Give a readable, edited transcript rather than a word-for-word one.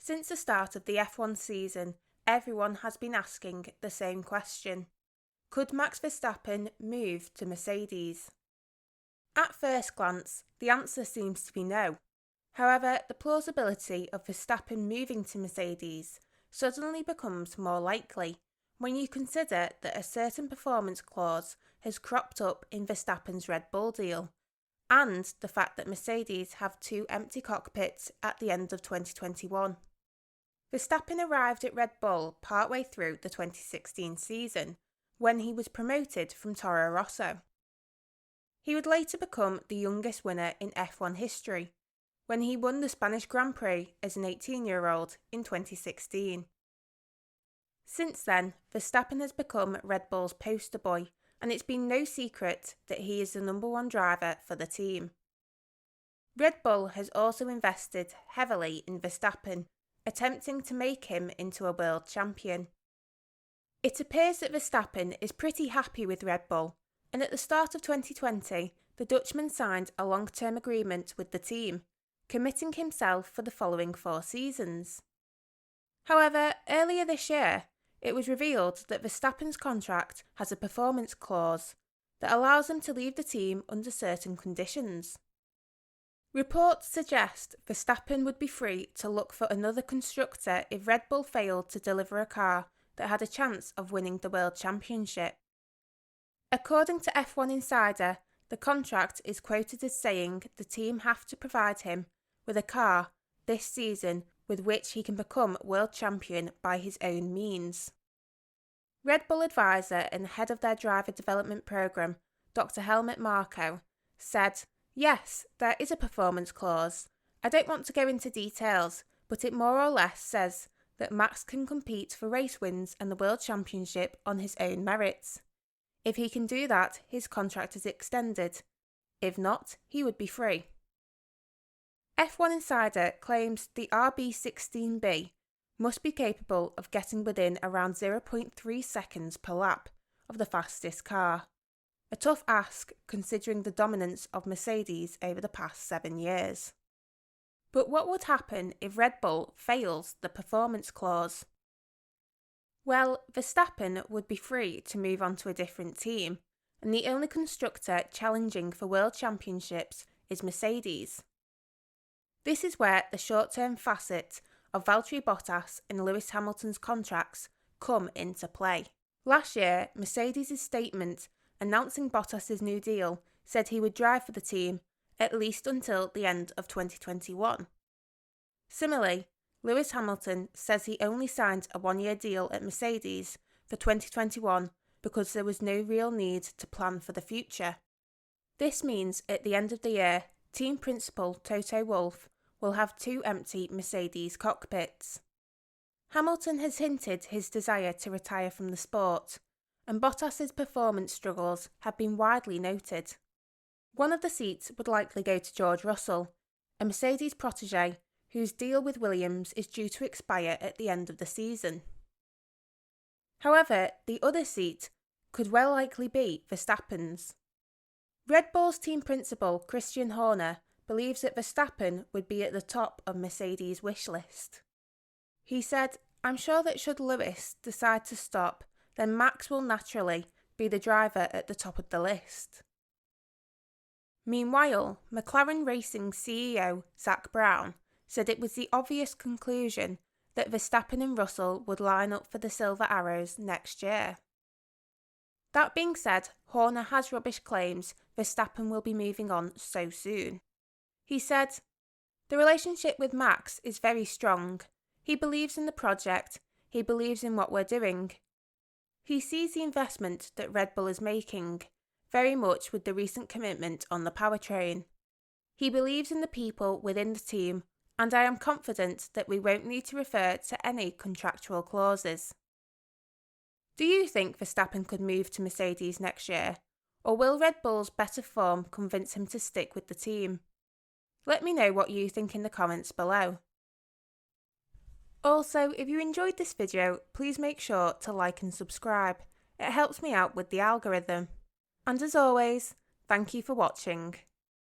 Since the start of the F1 season, everyone has been asking the same question. Could Max Verstappen move to Mercedes? At first glance, the answer seems to be no. However, the plausibility of Verstappen moving to Mercedes suddenly becomes more likely when you consider that a certain performance clause has cropped up in Verstappen's Red Bull deal, and the fact that Mercedes have 2 empty cockpits at the end of 2021. Verstappen arrived at Red Bull partway through the 2016 season, when he was promoted from Toro Rosso. He would later become the youngest winner in F1 history, when he won the Spanish Grand Prix as an 18-year-old in 2016. Since then, Verstappen has become Red Bull's poster boy, and it's been no secret that he is the number 1 driver for the team. Red Bull has also invested heavily in Verstappen, attempting to make him into a world champion. It appears that Verstappen is pretty happy with Red Bull, and at the start of 2020, the Dutchman signed a long-term agreement with the team, committing himself for the following 4 seasons. However, earlier this year, it was revealed that Verstappen's contract has a performance clause that allows him to leave the team under certain conditions. Reports suggest Verstappen would be free to look for another constructor if Red Bull failed to deliver a car that had a chance of winning the World Championship. According to F1 Insider, the contract is quoted as saying the team have to provide him with a car this season with which he can become world champion by his own means. Red Bull advisor and head of their driver development programme, Dr. Helmut Marko, said, "Yes, there is a performance clause. I don't want to go into details, but it more or less says that Max can compete for race wins and the World Championship on his own merits. If he can do that, his contract is extended. If not, he would be free." F1 Insider claims the RB16B must be capable of getting within around 0.3 seconds per lap of the fastest car. A tough ask considering the dominance of Mercedes over the past 7 years. But what would happen if Red Bull fails the performance clause? Well, Verstappen would be free to move on to a different team, and the only constructor challenging for world championships is Mercedes. This is where the short-term facet of Valtteri Bottas and Lewis Hamilton's contracts come into play. Last year, Mercedes' statement announcing Bottas' new deal said he would drive for the team at least until the end of 2021. Similarly, Lewis Hamilton says he only signed a 1-year deal at Mercedes for 2021 because there was no real need to plan for the future. This means at the end of the year, team principal Toto Wolff will have 2 empty Mercedes cockpits. Hamilton has hinted his desire to retire from the sport, and Bottas' performance struggles have been widely noted. One of the seats would likely go to George Russell, a Mercedes protégé whose deal with Williams is due to expire at the end of the season. However, the other seat could well likely be Verstappen's. Red Bull's team principal Christian Horner believes that Verstappen would be at the top of Mercedes' wish list. He said, "I'm sure that should Lewis decide to stop, then Max will naturally be the driver at the top of the list." Meanwhile, McLaren Racing CEO Zak Brown said it was the obvious conclusion that Verstappen and Russell would line up for the Silver Arrows next year. That being said, Horner has rubbish claims Verstappen will be moving on so soon. He said, "The relationship with Max is very strong. He believes in the project, he believes in what we're doing. He sees the investment that Red Bull is making, very much with the recent commitment on the powertrain. He believes in the people within the team, and I am confident that we won't need to refer to any contractual clauses." Do you think Verstappen could move to Mercedes next year, or will Red Bull's better form convince him to stick with the team? Let me know what you think in the comments below. Also, if you enjoyed this video, please make sure to like and subscribe. It helps me out with the algorithm. And as always, thank you for watching.